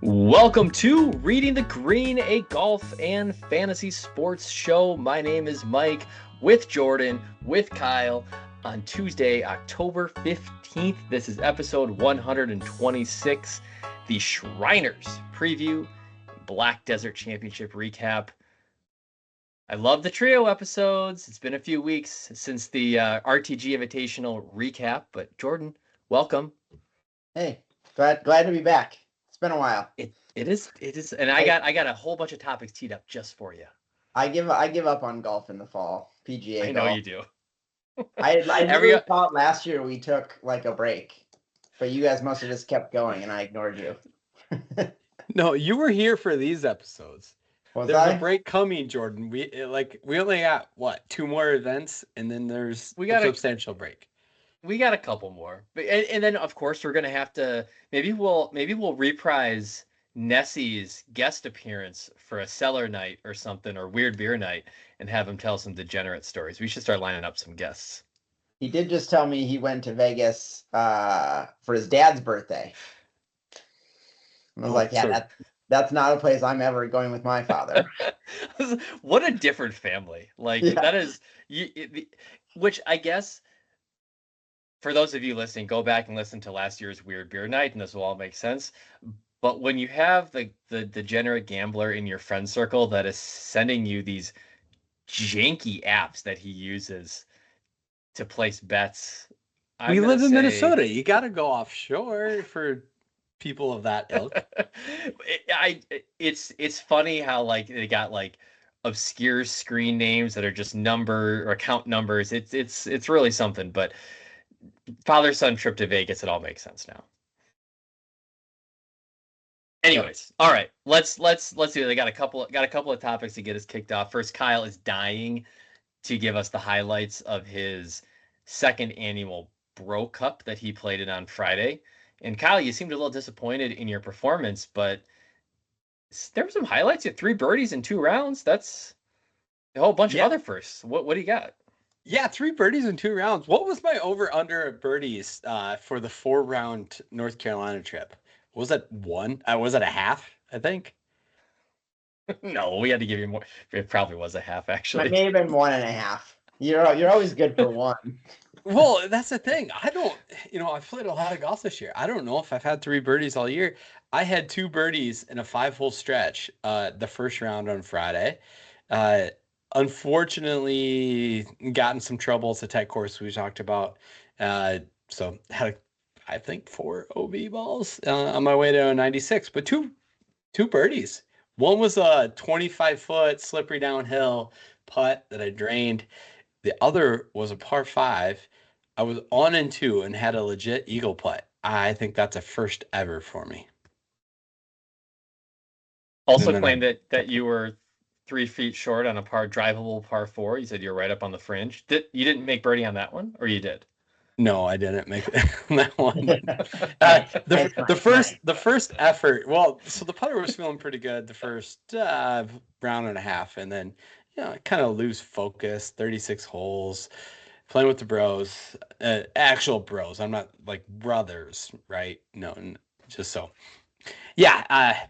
Welcome to Reading the Green, a golf and fantasy sports show. My name is Mike with Jordan, with Kyle on Tuesday, October 15th. This is episode 126, the Shriners preview, Black Desert Championship recap. I love the trio episodes. It's been a few weeks since the RTG Invitational recap, but Jordan, welcome. Hey, glad to be back. It's been a while. It is, and I got a whole bunch of topics teed up just for you. I give up on golf in the fall. PGA I golf. know you do. I really thought last year we took like a break, but you guys must have just kept going, and I ignored you. No, you were here for these episodes. Was There's I? a break coming, Jordan. We only got two more events, and then there's a substantial break. We got a couple more, but and then of course we're gonna have to maybe we'll reprise Nessie's guest appearance for a cellar night or something, or weird beer night, and have him tell some degenerate stories. We should start lining up some guests. He did just tell me he went to Vegas for his dad's birthday. I was like, yeah, that's not a place I'm ever going with my father. What a different family! Like that is which I guess. For those of you listening, go back and listen to last year's Weird Beer Night, and this will all make sense. But when you have the degenerate gambler in your friend circle that is sending you these janky apps that he uses to place bets, we live in Minnesota. You got to go offshore for people of that ilk. It's funny how like they got like obscure screen names that are just number or account numbers. It's really something, but. Father-son trip to Vegas, it all makes sense now. Anyways, all right, let's do it. They got a couple of topics to get us kicked off. First, Kyle is dying to give us the highlights of his second annual Bro Cup that he played in on Friday. And Kyle, you seemed a little disappointed in your performance, but there were some highlights. You had 3 birdies in 2 rounds. That's a whole bunch of other firsts. What do you got? Yeah, 3 birdies in 2 rounds. What was my over-under birdies for the 4-round North Carolina trip? Was that 1? Was it a half, I think? No, we had to give you more. It probably was a half, actually. It may have been 1.5. You're always good for 1. Well, that's the thing. I don't, I've played a lot of golf this year. I don't know if I've had 3 birdies all year. I had 2 birdies in a 5-hole stretch the first round on Friday. Unfortunately, got in some trouble. It's a tight course we talked about. So had, I think, 4 OB balls on my way to a 96, but two birdies. One was a 25-foot slippery downhill putt that I drained. The other was a par 5. I was on in 2 and had a legit eagle putt. I think that's a first ever for me. Also claimed that you were 3 feet short on a drivable par 4. You said you're right up on the fringe. You didn't make birdie on that one, or you did? No, I didn't make that one. The first effort. Well, so the putter was feeling pretty good the first round and a half, and then kind of lose focus. 36 holes, playing with the bros, actual bros. I'm not like brothers, right? No, just so. Yeah.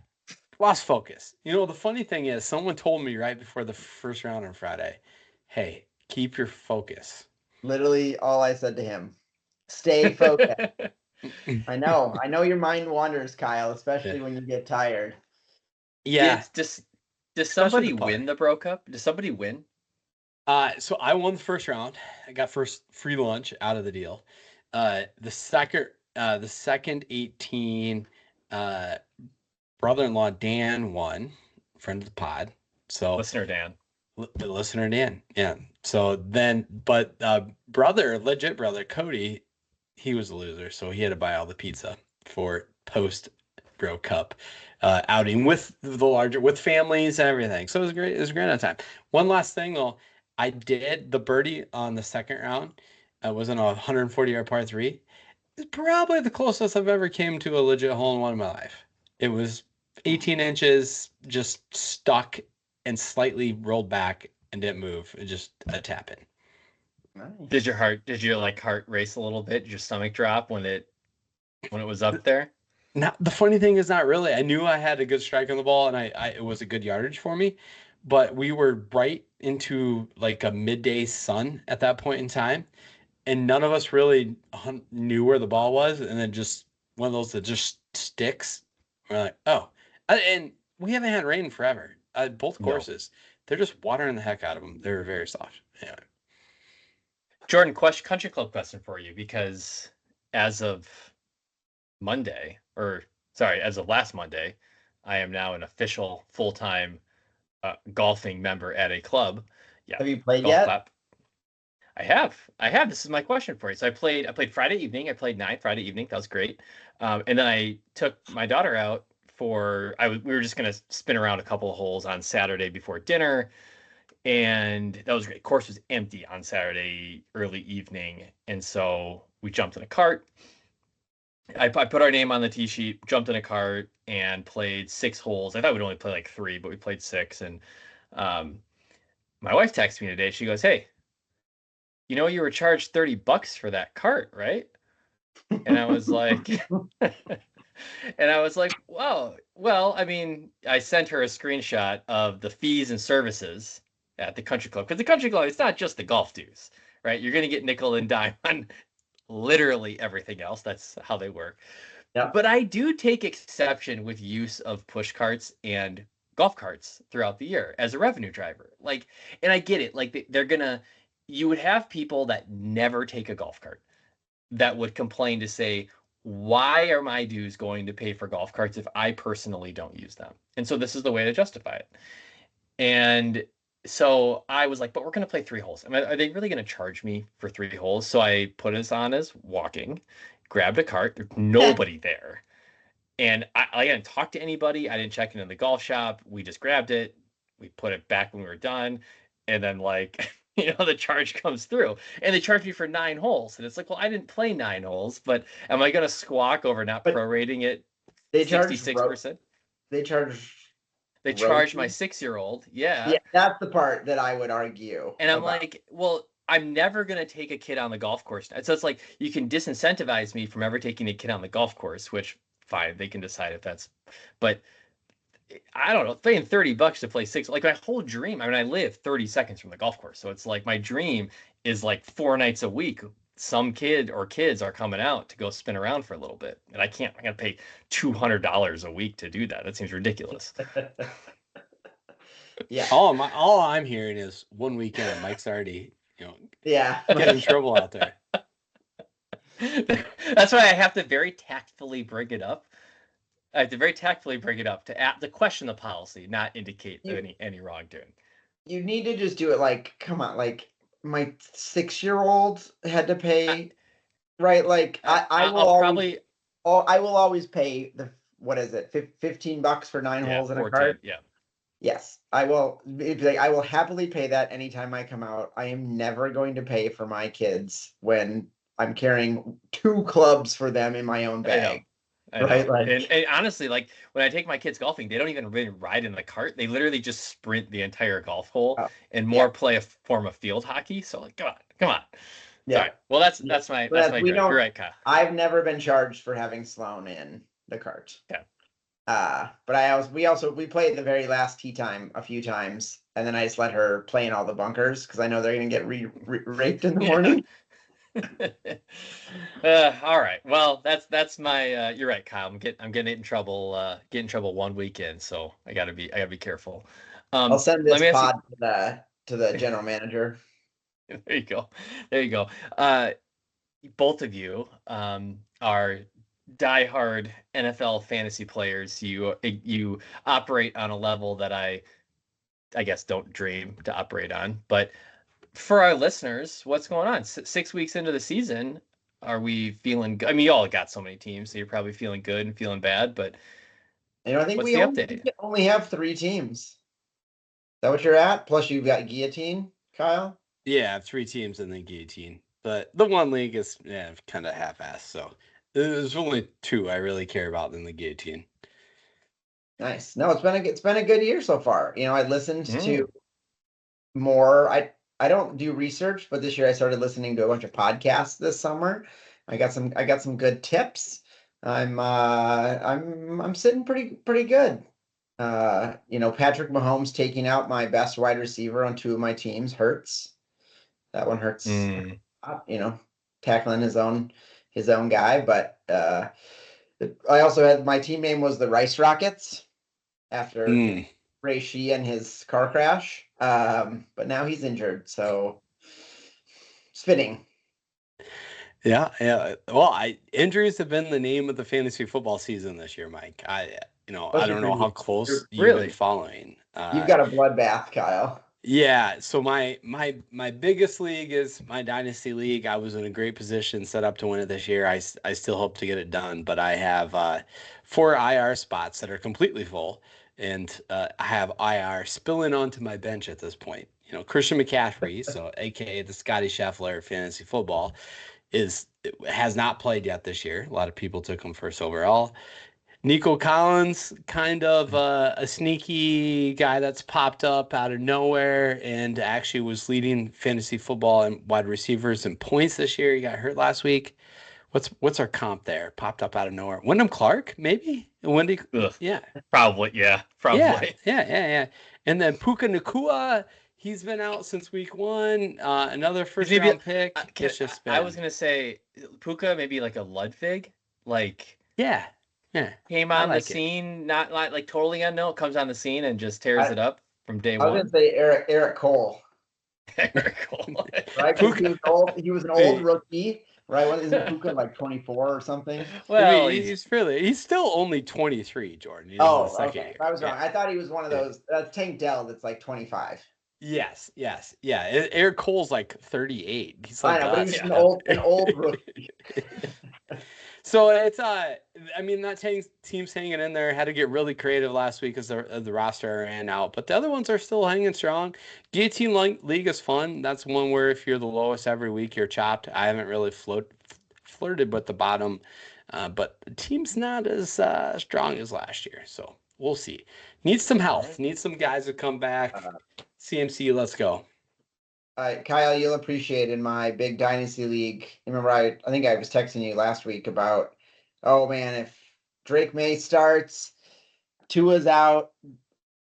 Lost focus. The funny thing is, someone told me right before the first round on Friday, hey, keep your focus. Literally all I said to him, stay focused. I know your mind wanders, Kyle, especially when you get tired. Yeah. Does somebody win the Bro Cup? Does somebody win? So I won the first round. I got first free lunch out of the deal. The second 18, brother-in-law Dan won, friend of the pod. So listener Dan. Listener Dan, yeah. So then, but legit brother Cody, he was a loser, so he had to buy all the pizza for post Bro Cup outing with with families and everything. So it was great. It was a great time. One last thing though, I did the birdie on the second round. I was in a 140-yard par 3. It's probably the closest I've ever came to a legit hole-in-one in my life. It was 18 inches, just stuck and slightly rolled back and didn't move. It just a tap in. Nice. Did your heart race a little bit? Did your stomach drop when it was up there? Now, the funny thing is not really. I knew I had a good strike on the ball and it was a good yardage for me, but we were right into like a midday sun at that point in time, and none of us really knew where the ball was, and then just one of those that just sticks. We're like, oh, and we haven't had rain forever. Both No. courses, they're just watering the heck out of them. They're very soft. Yeah. Jordan, country club question for you, because as of Monday, as of last Monday, I am now an official full-time golfing member at a club. Yeah. Have you played golf yet? Clap. I have. This is my question for you. So I played Friday evening. I played 9 Friday evening. That was great. And then I took my daughter out we were just gonna spin around a couple of holes on Saturday before dinner, and that was great. Course was empty on Saturday early evening, and so we jumped in a cart. I put our name on the tee sheet, jumped in a cart, and played 6 holes. I thought we'd only play like 3, but we played 6. And my wife texted me today. She goes, "Hey, you were charged $30 for that cart, right?" And I was like, well, I mean, I sent her a screenshot of the fees and services at the country club, because the country club, it's not just the golf dues, right? You're going to get nickel and dime on literally everything else. That's how they work. Yeah. But I do take exception with use of push carts and golf carts throughout the year as a revenue driver. Like, and I get it. Like, you would have people that never take a golf cart that would complain to say, why are my dues going to pay for golf carts if I personally don't use them? And so this is the way to justify it. And so I was like, but we're going to play 3 holes. I mean, are they really going to charge me for 3 holes? So I put us on as walking, grabbed a cart. There's nobody there. And I didn't talk to anybody. I didn't check into the golf shop. We just grabbed it. We put it back when we were done. And then the charge comes through, and they charge me for 9 holes. And it's like, well, I didn't play 9 holes, but am I going to squawk over not prorating it? They 66%. They charge my 6-year-old. Yeah. Yeah, that's the part that I would argue. And I'm like, well, I'm never going to take a kid on the golf course. So it's like, you can disincentivize me from ever taking a kid on the golf course, which fine, they can decide if that's, but I don't know, paying $30 to play 6, like my whole dream. I mean, I live 30 seconds from the golf course. So it's like my dream is like 4 nights a week. Some kid or kids are coming out to go spin around for a little bit. And I got to pay $200 a week to do that. That seems ridiculous. Yeah. All I'm hearing is one weekend, Mike's already, getting in trouble out there. That's why I have to very tactfully bring it up. I have to very tactfully bring it up to question the policy, not indicate any wrongdoing. You need to just do it like, come on, like my 6-year-old had to pay, right? Like I will always pay what is it, $15 for 9 holes in a cart? Yeah. Yes, I will. I will happily pay that anytime I come out. I am never going to pay for my kids when I'm carrying 2 clubs for them in my own bag. Right, and honestly, like when I take my kids golfing, they don't even really ride in the cart. They literally just sprint the entire golf hole and play a form of field hockey. So like, come on. Yeah. Sorry. Well, that's my you're right, Kyle. I've never been charged for having Sloan in the cart. Yeah. But we played the very last tee time a few times, and then I just let her play in all the bunkers because I know they're going to get raped in the morning. All right. Well, that's my. You're right, Kyle. I'm getting in trouble. Get in trouble one weekend, so I gotta be careful. I'll send this pod to the general manager. There you go. Both of you are diehard NFL fantasy players. You operate on a level that I guess don't dream to operate on, but. For our listeners, what's going on? 6 weeks into the season, are we feeling good? I mean, you all got so many teams, so you're probably feeling good and feeling bad, but I think we only have 3 teams. Is that what you're at? Plus you've got Guillotine, Kyle? Yeah, 3 teams and then Guillotine. But the one league is kind of half-assed, so there's only 2 I really care about in the Guillotine. Nice. No, it's been a good year so far. I listened to more. I don't do research, but this year I started listening to a bunch of podcasts this summer. I got some good tips. I'm sitting pretty good. Patrick Mahomes taking out my best wide receiver on two of my teams hurts. That one hurts. Tackling his own guy, but I also had my team name was the Rice Rockets after Ray Shea and his car crash. But now he's injured, so it's fitting. Yeah. Well, injuries have been the name of the fantasy football season this year, Mike. I don't know how close you've been following. You've got a bloodbath, Kyle. Yeah. So my biggest league is my dynasty league. I was in a great position, set up to win it this year. I still hope to get it done, but I have 4 IR spots that are completely full, and I have IR spilling onto my bench at this point. Christian McCaffrey, so AKA the Scotty Scheffler fantasy football, has not played yet this year. A lot of people took him first overall. Nico Collins, kind of a sneaky guy that's popped up out of nowhere and actually was leading fantasy football and wide receivers in points this year. He got hurt last week. What's our comp there? Popped up out of nowhere. Wyndham Clark, maybe? Yeah. Probably, yeah. Probably. Yeah. And then Puka Nacua, he's been out since week 1. Another first-round pick. I was going to say, Puka, maybe like a Ludwig. Yeah. Came on the scene, not like totally unknown, comes on the scene and just tears it up from day one. I was going to say Eric Cole. Eric Cole. Right? He was an old rookie. Right, isn't Puka like 24 or something? Well, he's still only 23, Jordan. Okay. I was wrong. I thought he was one of those. That's Tank Dell. That's like 25. Yes. Yeah. Eric Cole's like 38. He's like, but he's an old rookie. So it's that team's hanging in there. Had to get really creative last week as the roster ran out, but the other ones are still hanging strong. Guillotine League is fun. That's one where if you're the lowest every week, you're chopped. I haven't really flirted with the bottom, but the team's not as strong as last year. So we'll see. Needs some health. Needs some guys to come back. CMC, let's go. Kyle, you'll appreciate in my big dynasty league. Remember, I think I was texting you last week about, oh man, if Drake May starts, Tua's out,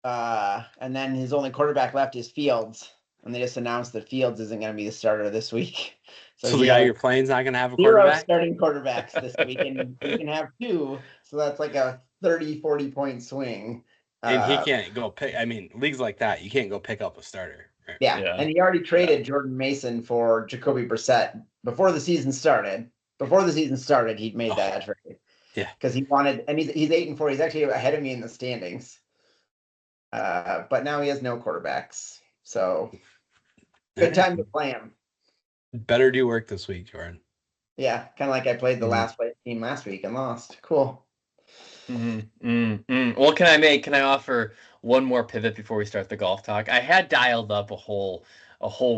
and then his only quarterback left is Fields, and they just announced that Fields isn't going to be the starter this week. So the guy you're playing is not going to have a quarterback? 0 starting quarterbacks this week, and you can have 2, so that's like a 30-40 point swing. And he can't go pick. Leagues like that, you can't go pick up a starter. Yeah, and he already traded Jordan Mason for Jacoby Brissett before the season started. He'd made that trade. Yeah, because he wanted, and he's 8-4. He's actually ahead of me in the standings. But now he has no quarterbacks, so good time to play him. Better do work this week, Jordan. Yeah, kind of like I played the last place team last week and lost. Cool. Well, can I offer one more pivot before we start the golf talk? I had dialed up a whole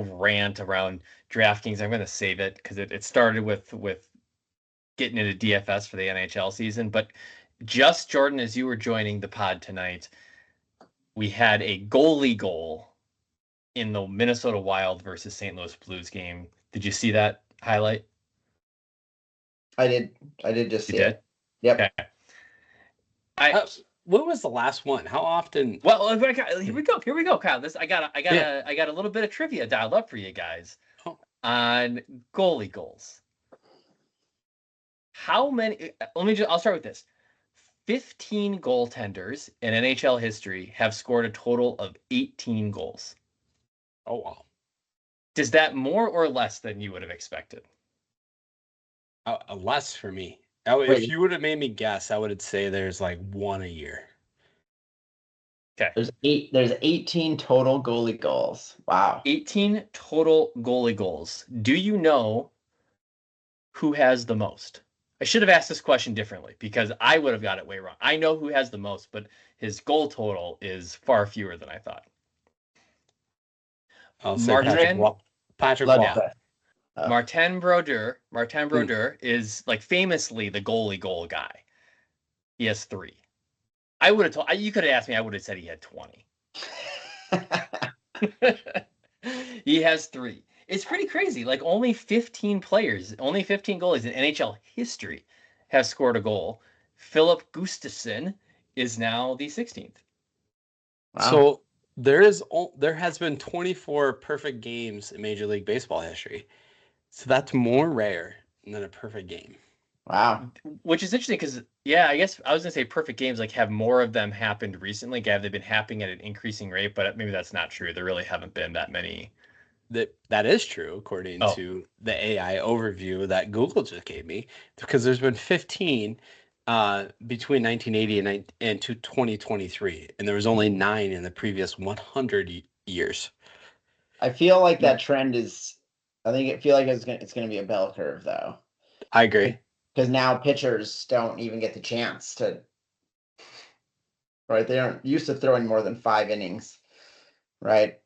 rant around DraftKings. I'm going to save it because it started with getting into DFS for the NHL season. But just, Jordan, as you were joining the pod tonight, we had a goalie goal in the Minnesota Wild versus St. Louis Blues game. Did you see that highlight? I did just see it. Yep. Okay. What was the last one? How often? Well, here we go, Kyle. I got a little bit of trivia dialed up for you guys on goalie goals. How many? I'll start with this. 15 goaltenders in NHL history have scored a total of 18 goals. Oh wow! Does that more or less than you would have expected? Less for me. If you would have made me guess, I would say there's like 1 a year. Okay. There's 18 total goalie goals. Wow. 18 total goalie goals. Do you know who has the most? I should have asked this question differently because I would have got it way wrong. I know who has the most, but his goal total is far fewer than I thought. I'll say Patrick Waugh. Martin Brodeur is like famously the goalie goal guy. He has 3. I would have told you could have asked me. I would have said he had 20. He has 3. It's pretty crazy. Like only 15 goalies in NHL history have scored a goal. Philip Gustafsson is now the 16th. Wow. So there has been 24 perfect games in Major League Baseball history. So that's more rare than a perfect game. Wow. Which is interesting because, I guess I was going to say perfect games like have more of them happened recently. Have they been happening at an increasing rate? But maybe that's not true. There really haven't been that many. That is true, according to the AI overview that Google just gave me, because there's been 15 between 1980 and 2023, and there was only 9 in the previous 100 years. I feel like that trend is. I feel like it's going to be a bell curve, though. I agree. Because now pitchers don't even get the chance to. Right, they aren't used to throwing more than 5 innings, right?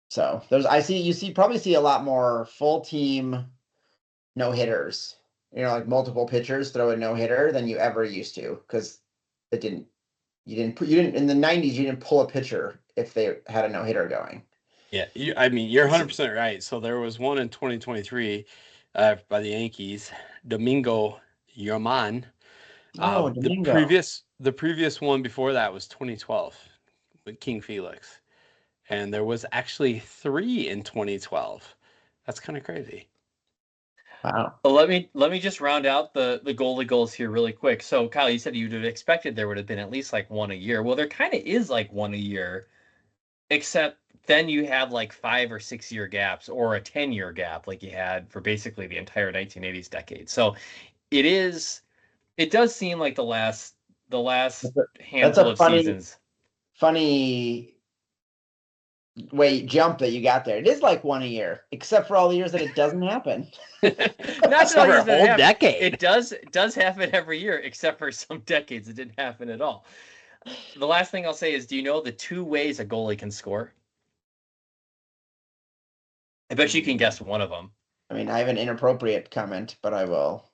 So you probably see a lot more full team no hitters. Like multiple pitchers throw a no hitter than you ever used to, because you didn't in the 90s you didn't pull a pitcher if they had a no hitter going. Yeah, you're 100% right. So there was one in 2023 by the Yankees, Domingo Germán. Domingo. The previous one before that was 2012 with King Felix, and there was actually 3 in 2012. That's kind of crazy. Wow. Well, let me just round out the goalie goals here really quick. So Kyle, you said you'd have expected there would have been at least like one a year. Well, there kind of is like one a year, except then you have like 5 or 6 year gaps or a 10-year gap like you had for basically the entire 1980s decade. So it does seem like the last handful of seasons. Funny jump that you got there. It is like one a year, except for all the years that it doesn't happen. Not for a whole decade. It does happen every year, except for some decades it didn't happen at all. The last thing I'll say is, do you know the 2 ways a goalie can score? I bet you can guess one of them. I mean, I have an inappropriate comment, but I will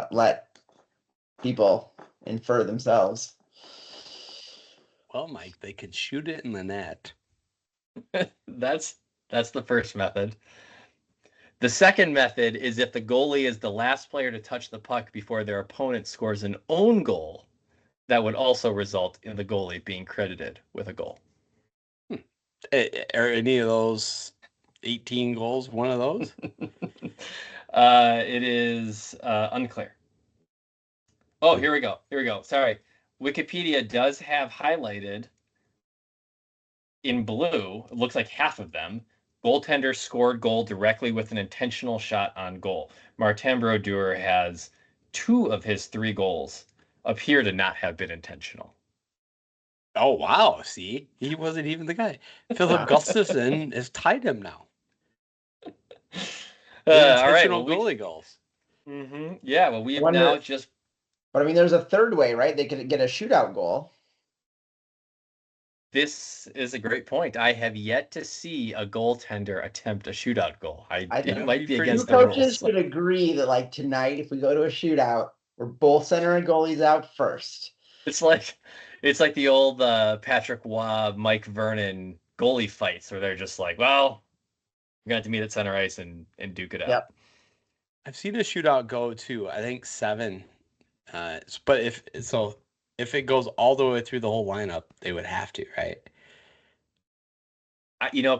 let people infer themselves. Well, Mike, they could shoot it in the net. That's the first method. The second method is if the goalie is the last player to touch the puck before their opponent scores an own goal, that would also result in the goalie being credited with a goal. Are any of those 18 goals one of those? It is unclear. Oh, here we go. Sorry. Wikipedia does have highlighted in blue, it looks like half of them, goaltender scored goal directly with an intentional shot on goal. Martin Brodeur has 2 of his 3 goals appear to not have been intentional. Oh, wow. See, he wasn't even the guy. Philip Gustafsson has tied him now. Intentional goalie goals. Mm-hmm. Yeah, well, we have now just... But I mean, there's a third way, right? They could get a shootout goal. This is a great point. I have yet to see a goaltender attempt a shootout goal. It might be against the rules. Coaches could agree that, like, tonight, if we go to a shootout, we're both center and goalies out first. It's like the old Patrick Waugh, Mike Vernon goalie fights where they're just like, well, we're going to have to meet at center ice and duke it out. Yep. I've seen a shootout go to, I think, 7. But if it goes all the way through the whole lineup, they would have to, right?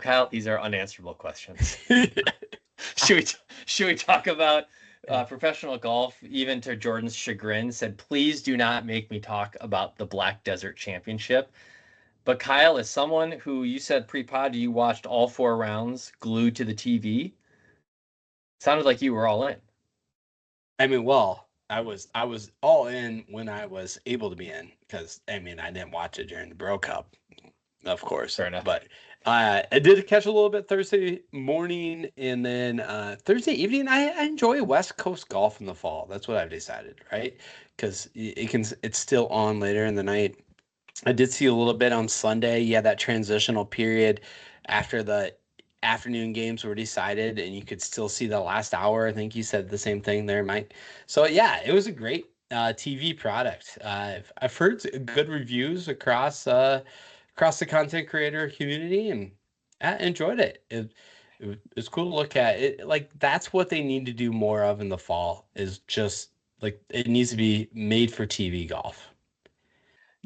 Kyle, these are unanswerable questions. Should we talk about professional golf? Even to Jordan's chagrin, said, please do not make me talk about the Black Desert Championship. But Kyle, as someone who you said pre-pod, you watched all 4 rounds glued to the TV. Sounded like you were all in. I mean, well, I was all in when I was able to be in, because I didn't watch it during the Bro Cup, of course. Fair enough. But I did catch a little bit Thursday morning, and then Thursday evening. I enjoy West Coast golf in the fall. That's what I've decided, right? Because it's still on later in the night. I did see a little bit on Sunday. Yeah, that transitional period after the afternoon games were decided, and you could still see the last hour. I think you said the same thing there, Mike. So yeah, it was a great TV product. I've heard good reviews across the content creator community, and I enjoyed it. It's cool to look at it. Like, that's what they need to do more of in the fall, is just Like it needs to be made for TV golf.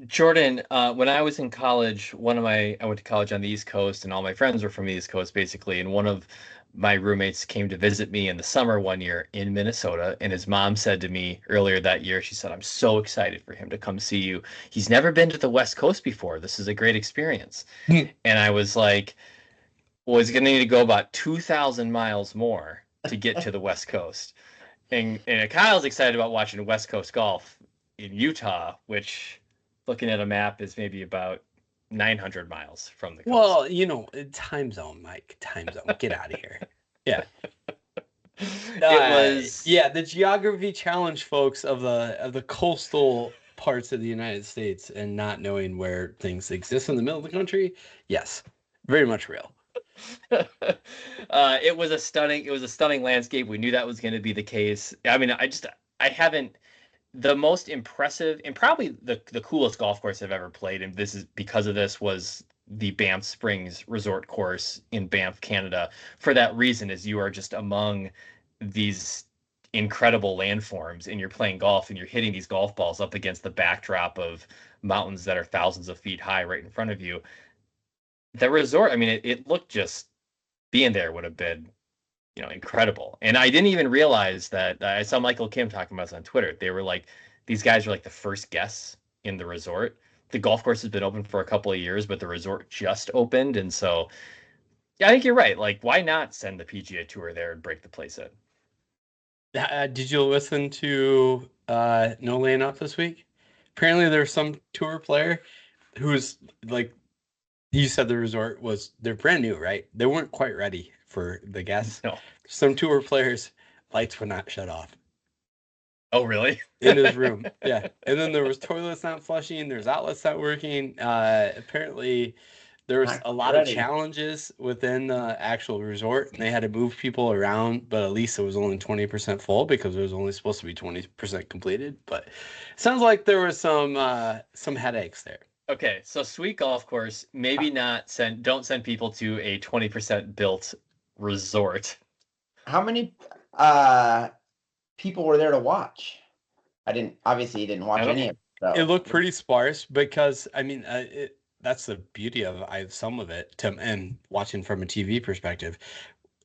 Jordan, when I was in college, I went to college on the East Coast, and all my friends were from the East Coast, basically. And one of my roommates came to visit me in the summer one year in Minnesota, and his mom said to me earlier that year, she said, "I'm so excited for him to come see you. He's never been to the West Coast before. This is a great experience." And I was like, "Well, he's going to need to go about 2,000 miles more to get to the West Coast." And Kyle's excited about watching West Coast golf in Utah, which, looking at a map, is maybe about 900 miles from the coast. Well, time zone, Mike. Time zone. Get out of here. Yeah. The geography challenge, folks, of the coastal parts of the United States and not knowing where things exist in the middle of the country. Yes, very much real. It was a stunning landscape. We knew that was going to be the case. I mean, I haven't the most impressive and probably the coolest golf course I've ever played, and this is because of this, was the Banff Springs Resort Course in Banff, Canada. For that reason, is you are just among these incredible landforms, and you're playing golf, and you're hitting these golf balls up against the backdrop of mountains that are thousands of feet high right in front of you. The resort, I mean, it looked, just being there would have been, incredible. And I didn't even realize that. I saw Michael Kim talking about this on Twitter. They were like, these guys are like the first guests in the resort. The golf course has been open for a couple of years, but the resort just opened. And so, yeah, I think you're right. Like, why not send the PGA Tour there and break the place in? Did you listen to No Laying Up this week? Apparently there's some tour player who's like, you said the resort they're brand new, right? They weren't quite ready for the guests. No. Some tour players, lights would not shut off. Oh, really? In his room. Yeah. And then there was toilets not flushing. There's outlets not working. Apparently there was a lot of challenges within the actual resort, and they had to move people around, but at least it was only 20% full because it was only supposed to be 20% completed. But it sounds like there was some headaches there. Okay, so sweet golf course, maybe don't send people to a 20% built resort. How many people were there to watch? Obviously you didn't watch any of it. So. It looked pretty sparse because, I mean, that's the beauty of some of it, and watching from a TV perspective.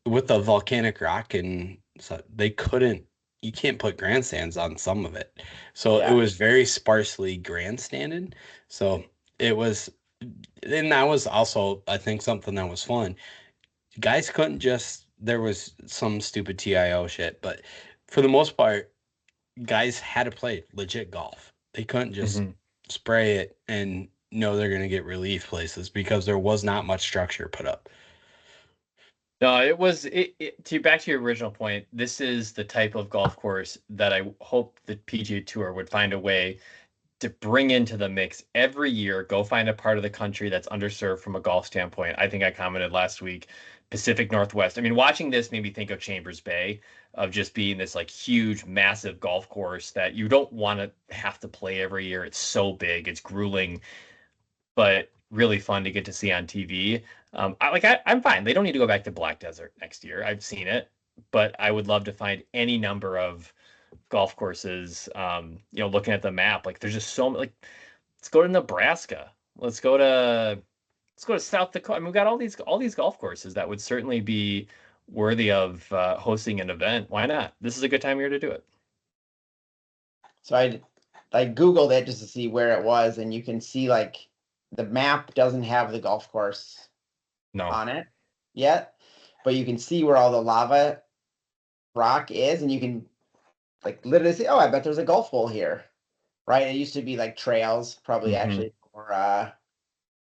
With the volcanic rock, and so you can't put grandstands on some of it. So It was very sparsely grandstanded. So it was, and that was also, I think, something that was fun. Guys couldn't there was some stupid TIO shit, but for the most part, guys had to play legit golf. They couldn't just spray it and know they're going to get relief places because there was not much structure put up. No, it was back to your original point. This is the type of golf course that I hope the PGA Tour would find a way to bring into the mix every year. Go find a part of the country that's underserved from a golf standpoint. I think I commented last week, Pacific Northwest. I mean, watching this made me think of Chambers Bay, of just being this like huge, massive golf course that you don't want to have to play every year. It's so big, it's grueling, but really fun to get to see on TV. I'm fine. They don't need to go back to Black Desert next year. I've seen it, but I would love to find any number of golf courses. Looking at the map, like there's just so many. Like, let's go to Nebraska. Let's go to South Dakota. I mean, we've got all these golf courses that would certainly be worthy of hosting an event. Why not? This is a good time of year to do it. So I Googled it just to see where it was, and you can see like the map doesn't have the golf course on it yet, but you can see where all the lava rock is, and you can like literally say, "Oh, I bet there's a golf hole here," right? It used to be like trails, probably actually for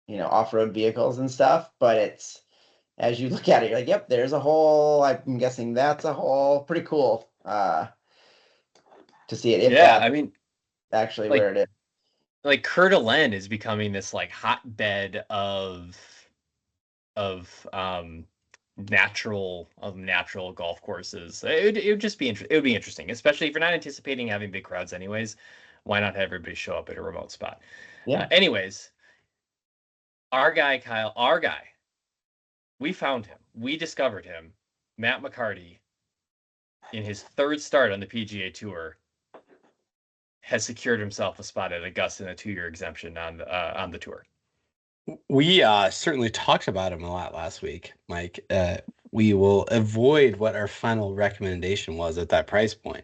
off-road vehicles and stuff, but it's, as you look at it, you're like, "Yep, there's a hole." I'm guessing that's a hole. Pretty cool to see it. I mean, actually, like, where it is. Like Coeur d'Alene is becoming this like hotbed of natural golf courses. It would just be it would be interesting, especially if you're not anticipating having big crowds anyways. Why not have everybody show up at a remote spot? Yeah. Anyways, our guy Kyle, we found him. We discovered him, Matt McCarty, in his third start on the PGA Tour, has secured himself a spot at Augusta and a 2-year exemption on the tour. We certainly talked about him a lot last week, Mike. We will avoid what our final recommendation was at that price point.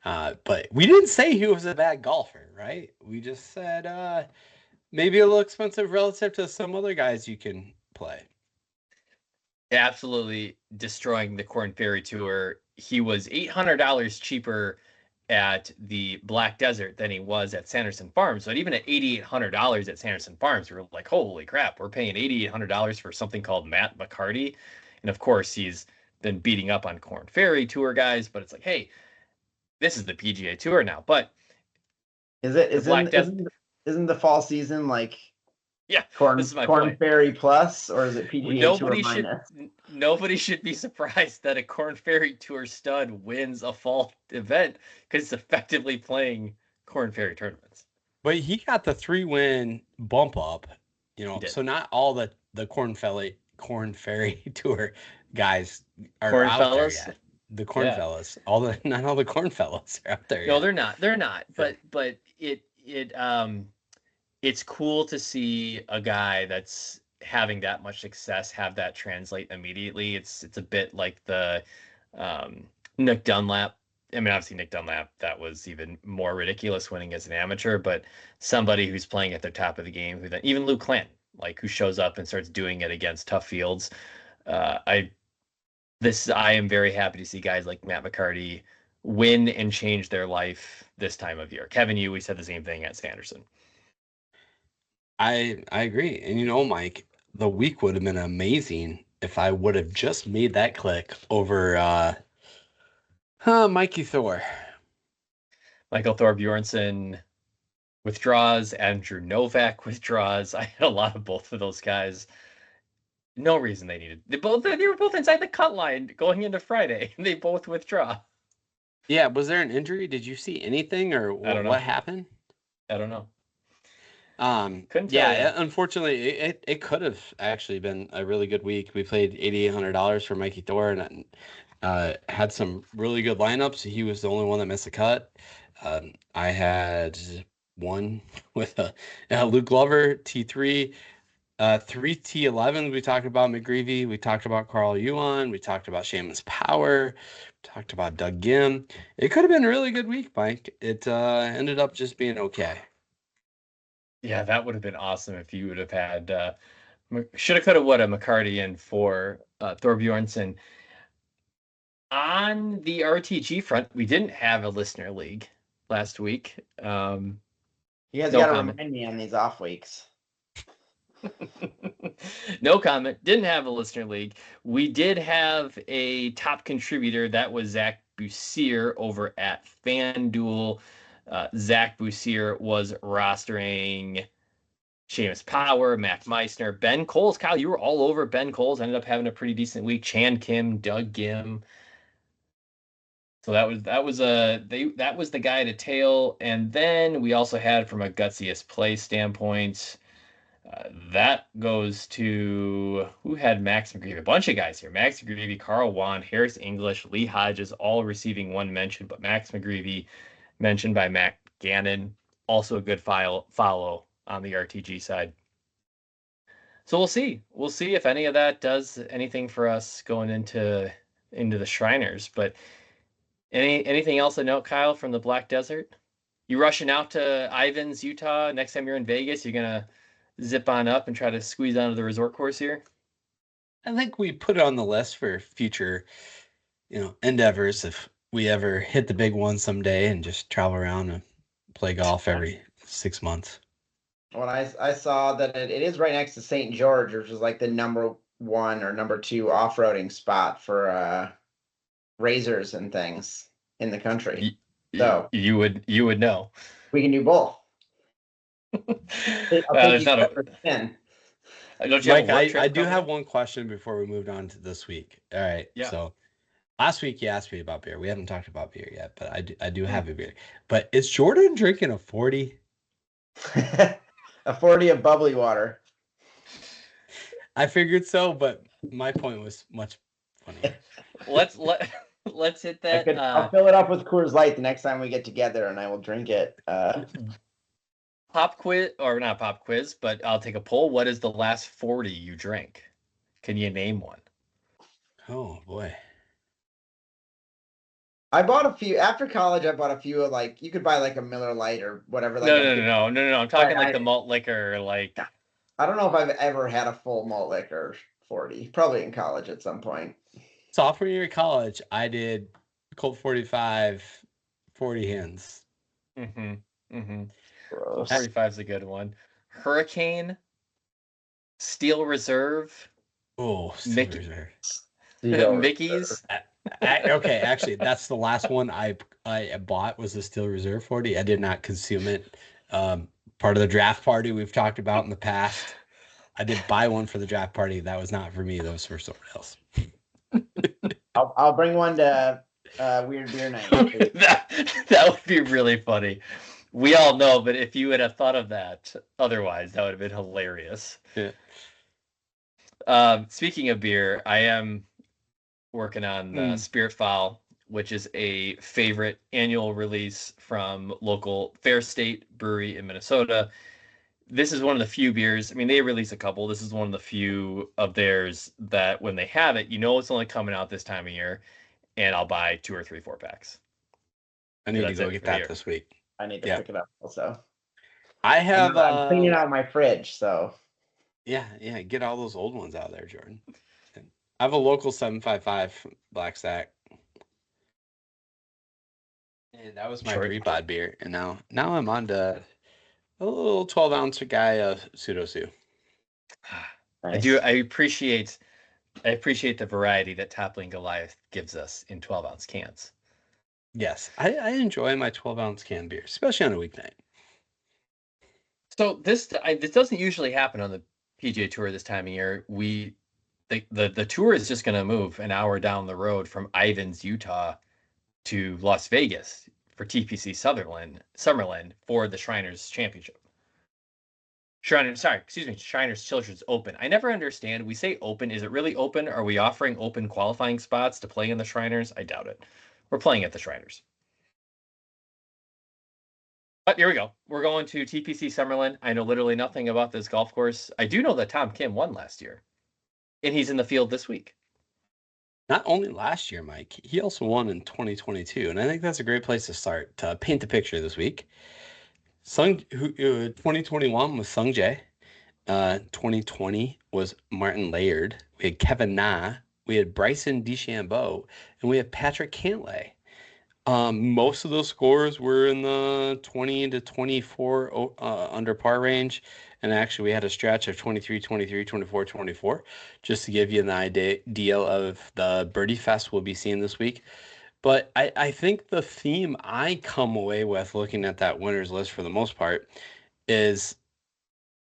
But we didn't say he was a bad golfer, right? We just said maybe a little expensive relative to some other guys you can play. Absolutely destroying the Corn Ferry Tour. He was $800 cheaper at the Black Desert than he was at Sanderson Farms. But even at $8,800 at Sanderson Farms, we were like, holy crap, we're paying $8,800 for something called Matt McCarty. And of course, he's been beating up on Corn Ferry Tour guys, but it's like, hey, this is the PGA Tour now. But isn't the fall season like this is my Corn point. Ferry Plus, or is it PGA Tour minus? Nobody should be surprised that a Corn Ferry Tour stud wins a fall event because it's effectively playing Corn Ferry tournaments. But he got the 3-win bump up, so not all the Corn Ferry Tour guys are Corn out fellas? there yet. The Corn fellas, not all the Corn fellas are out there. No, yet. They're not. But it's cool to see a guy that's having that much success have that translate immediately. It's a bit like the Nick Dunlap. I mean, obviously Nick Dunlap, that was even more ridiculous winning as an amateur, but somebody who's playing at the top of the game, who then even Luke Clanton, who shows up and starts doing it against tough fields. I am very happy to see guys like Matt McCarty win and change their life this time of year. Kevin Yu, we said the same thing at Sanderson. I agree. And Mike, the week would have been amazing if I would have just made that click over Mikey Thor. Michael Thor Bjornsson withdraws, Andrew Novak withdraws. I had a lot of both of those guys. No reason they needed. They were both inside the cut line going into Friday, and they both withdraw. Yeah, was there an injury? Did you see anything, or what happened? I don't know. Unfortunately, it could have actually been a really good week. We played $8,800 for Mikey Thor and had some really good lineups. He was the only one that missed the cut. I had one with Luke Glover, T3, 3 T11s. We talked about McGreevy. We talked about Carl Yuan. We talked about Seamus Power. We talked about Doug Gim. It could have been a really good week, Mike. It ended up just being okay. Yeah, that would have been awesome if you would have had shoulda, coulda, woulda McCarty in for Thor Bjornsson. On the RTG front, we didn't have a listener league last week. You guys got to remind me on these off weeks. No comment. Didn't have a listener league. We did have a top contributor. That was Zach Bussier over at FanDuel. Zach Bussier was rostering Seamus Power, Mac Meissner, Ben Coles. Kyle, you were all over Ben Coles. Ended up having a pretty decent week. Chan Kim, Doug Gim. So that was the guy to tail. And then we also had, from a gutsiest play standpoint, that goes to, who had Max McGreevy? A bunch of guys here. Max McGreevy, Carl Wan, Harris English, Lee Hodges, all receiving one mention, but Max McGreevy mentioned by Matt Gannon, also a good follow on the RTG side. So we'll see. We'll see if any of that does anything for us going into the Shriners. But anything else to note, Kyle, from the Black Desert? You rushing out to Ivins, Utah? Next time you're in Vegas, you're gonna zip on up and try to squeeze onto the resort course here? I think we put it on the list for future, endeavors if we ever hit the big one someday and just travel around and play golf every 6 months. Well, I saw that it is right next to St. George, which is like the number 1 or number 2 off-roading spot for razors and things in the country. So you would know. We can do both. Mike, I do have one question before we moved on to this week. All right. Yeah. So last week you asked me about beer. We haven't talked about beer yet, but I do have a beer. But is Jordan drinking a 40? A 40 of bubbly water. I figured so, but my point was much funnier. let's hit that. I'll fill it up with Coors Light the next time we get together, and I will drink it. Pop quiz, or not pop quiz, but I'll take a poll. What is the last 40 you drank? Can you name one? Oh boy. I bought a few after college. I bought a few of like you could buy like a Miller Lite or whatever. Like No. I'm talking like the malt liquor. Like I don't know if I've ever had a full malt liquor 40. Probably in college at some point. Sophomore year of college, I did Colt 45, 40 hands. Colt 45 is a good one. Hurricane, Steel Reserve. Oh, Steel Reserve. Mickey's. Okay, actually, that's the last one I bought was the Steel Reserve 40. I did not consume it. Part of the draft party we've talked about in the past. I did buy one for the draft party. That was not for me. That was for someone else. I'll bring one to Weird Beer Night. that would be really funny. We all know, but if you would have thought of that otherwise, that would have been hilarious. Yeah. Speaking of beer, I am working on Spirit Foul, which is a favorite annual release from local Fair State Brewery in Minnesota. This is one of the few beers. I mean, they release a couple. This is one of the few of theirs that when they have it, you know it's only coming out this time of year, and I'll buy 2 or 3 4-packs. I need to go get that this week. I need to pick it up also. I'm cleaning out my fridge, so. Yeah, get all those old ones out there, Jordan. I have a local 755 Blackstack. And that was my pre-pod beer. And now I'm on to a little 12-ounce guy of Psuedo. Nice. I appreciate the variety that Toppling Goliath gives us in 12-ounce cans. Yes, I enjoy my 12-ounce can beer, especially on a weeknight. So this doesn't usually happen on the PGA Tour this time of year. The tour is just going to move an hour down the road from Ivins, Utah, to Las Vegas for TPC Summerlin for the Shriners Championship. Shriners Children's Open. I never understand. We say open. Is it really open? Are we offering open qualifying spots to play in the Shriners? I doubt it. We're playing at the Shriners. But here we go. We're going to TPC Summerlin. I know literally nothing about this golf course. I do know that Tom Kim won last year. And he's in the field this week. Not only last year, Mike, he also won in 2022. And I think that's a great place to start to paint the picture this week. 2021 was Sung Jae. 2020 was Martin Laird. We had Kevin Na. We had Bryson DeChambeau. And we had Patrick Cantlay. Most of those scores were in the 20 to 24 under par range. And actually, we had a stretch of 23, 23, 24, 24, just to give you an idea of the birdie fest we'll be seeing this week. But I think the theme I come away with looking at that winners list for the most part is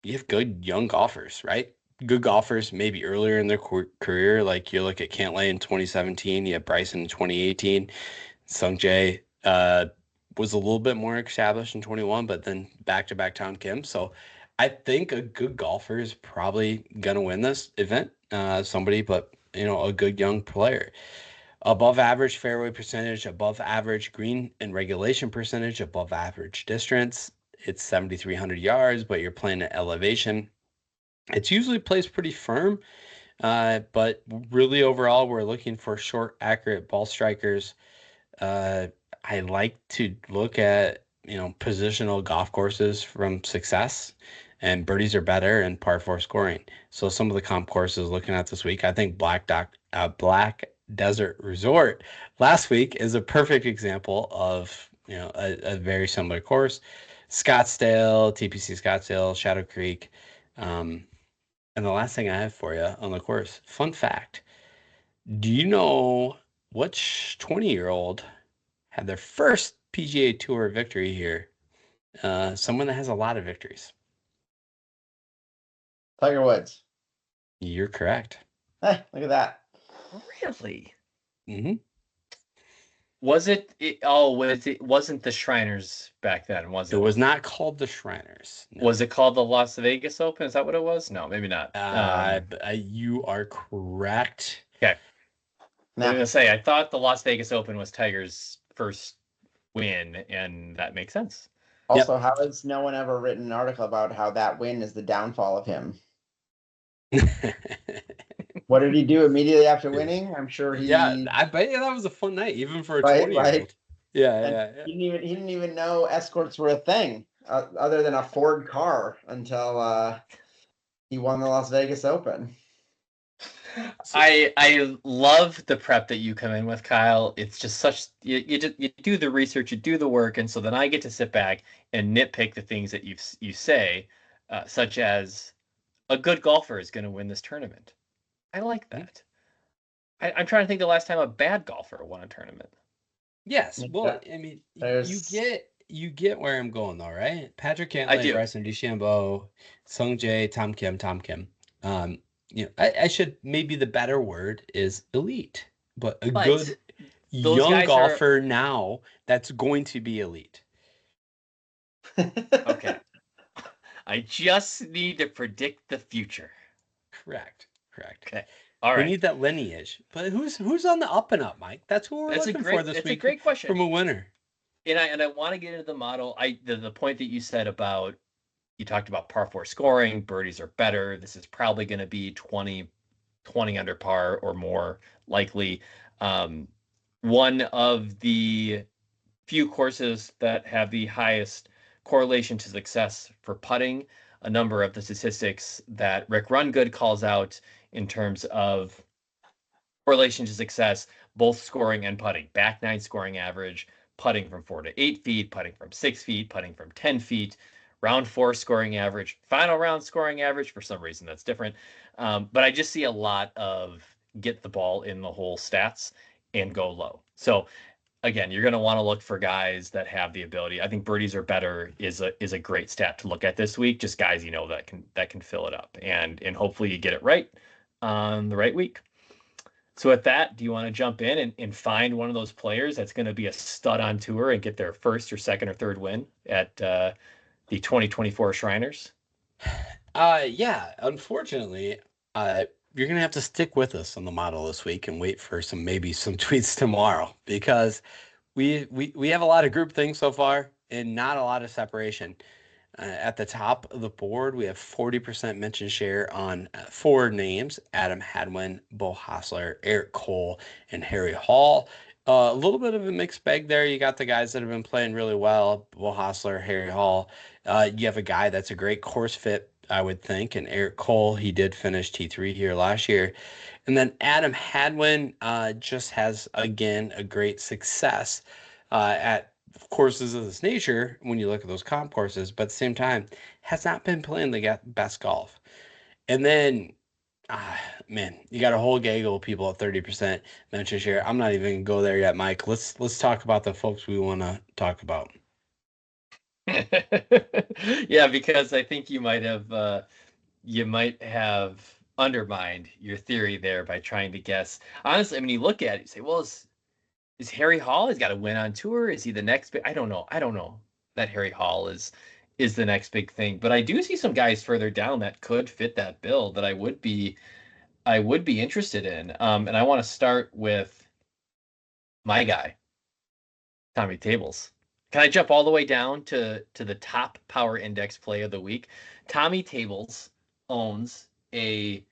you have good young golfers, right? Good golfers maybe earlier in their career. Like you look at Cantlay in 2017, you have Bryson in 2018. Sung Jae was a little bit more established in 21, but then back-to-back Tom Kim. So I think a good golfer is probably going to win this event. But a good young player. Above average fairway percentage, above average green and regulation percentage, above average distance. It's 7,300 yards, but you're playing at elevation. It's usually placed pretty firm, but really overall, we're looking for short, accurate ball strikers. I like to look at, positional golf courses from success, and birdies are better and par 4 scoring. So some of the comp courses looking at this week, I think Black Desert Resort last week is a perfect example of, a very similar course. Scottsdale, TPC Scottsdale, Shadow Creek. And the last thing I have for you on the course, fun fact. Do you know which 20-year-old had their first PGA Tour victory here? Someone that has a lot of victories. Tiger Woods. You're correct. Look at that. Really? Mm-hmm. Wasn't the Shriners back then, was it? It was not called the Shriners. No. Was it called the Las Vegas Open? Is that what it was? No, maybe not. You are correct. Okay. I was gonna say, I thought the Las Vegas Open was Tiger's first win, and that makes sense. Also, how has no one ever written an article about how that win is the downfall of him? What did he do immediately after winning? I'm sure he. Yeah, I bet you that was a fun night, even for a Right, 20-year-old. Yeah. He didn't even know escorts were a thing, other than a Ford car, until he won the Las Vegas Open. I love the prep that you come in with, Kyle. It's just such you do the research, you do the work, and so then I get to sit back and nitpick the things that you say, such as a good golfer is going to win this tournament. I like that. I'm trying to think the last time a bad golfer won a tournament. Yes, well, I mean, you get where I'm going though, right? Patrick Cantlay, Bryson DeChambeau, Sung Jae, Tom Kim. I should, maybe the better word is elite, but good young golfer now that's going to be elite. Okay. I just need to predict the future. Correct. Okay. All right. We need that lineage. But who's on the up and up, Mike? That's who we're looking for this week. That's a great question. From a winner. And I want to get into the model. The point that you said about, you talked about par 4 scoring, birdies are better. This is probably going to be 20 under par or more likely. One of the few courses that have the highest correlation to success for putting. A number of the statistics that Rick Rungood calls out in terms of correlation to success, both scoring and putting. Back nine scoring average, putting from 4 to 8 feet, putting from 6 feet, putting from 10 feet. Round 4 scoring average, final round scoring average. For some reason, that's different. But I just see a lot of get the ball in the hole stats and go low. So again, you're going to want to look for guys that have the ability. I think birdies are better is a great stat to look at this week. Just guys that can fill it up, and hopefully you get it right on the right week. So with that, do you want to jump in and find one of those players that's going to be a stud on tour and get their first or second or third win at the 2024 Shriners? Yeah. Unfortunately, you're going to have to stick with us on the model this week and wait for some tweets tomorrow, because we have a lot of group things so far and not a lot of separation. At the top of the board, we have 40% mention share on 4 names: Adam Hadwin, Bo Hostler, Eric Cole, and Harry Hall. A little bit of a mixed bag there. You got the guys that have been playing really well, Bo Hostler, Harry Hall. You have a guy that's a great course fit, I would think, and Eric Cole. He did finish T3 here last year. And then Adam Hadwin just has, again, a great success at courses of this nature when you look at those comp courses, but at the same time has not been playing the best golf. And then man, you got a whole gaggle of people at 30% mention share. I'm not even gonna go there yet, Mike. Let's talk about the folks we want to talk about. Yeah, because I think you might have undermined your theory there by trying to guess. Honestly, I mean, you look at it, you say, well, is Harry Hall? He's got to win on tour. Is he the next big? I don't know that Harry Hall is the next big thing. But I do see some guys further down that could fit that bill that I would be interested in. And I want to start with my guy, Tommy Tables. Can I jump all the way down to the top power index play of the week? Tommy Tables owns a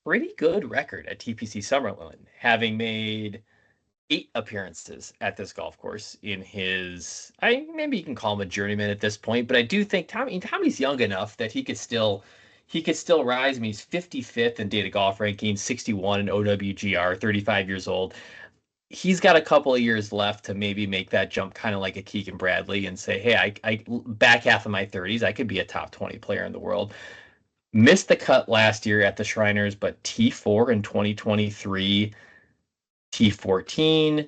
pretty good record at TPC Summerlin, having made 8 appearances at this golf course in his, maybe you can call him a journeyman at this point, but I do think Tommy's young enough that he could still rise. I mean, he's 55th in data golf ranking, 61 in OWGR, 35 years old. He's got a couple of years left to maybe make that jump, kind of like a Keegan Bradley, and say, hey, I back half of my 30s, I could be a top 20 player in the world. Missed the cut last year at the Shriners, but T4 in 2023, T14,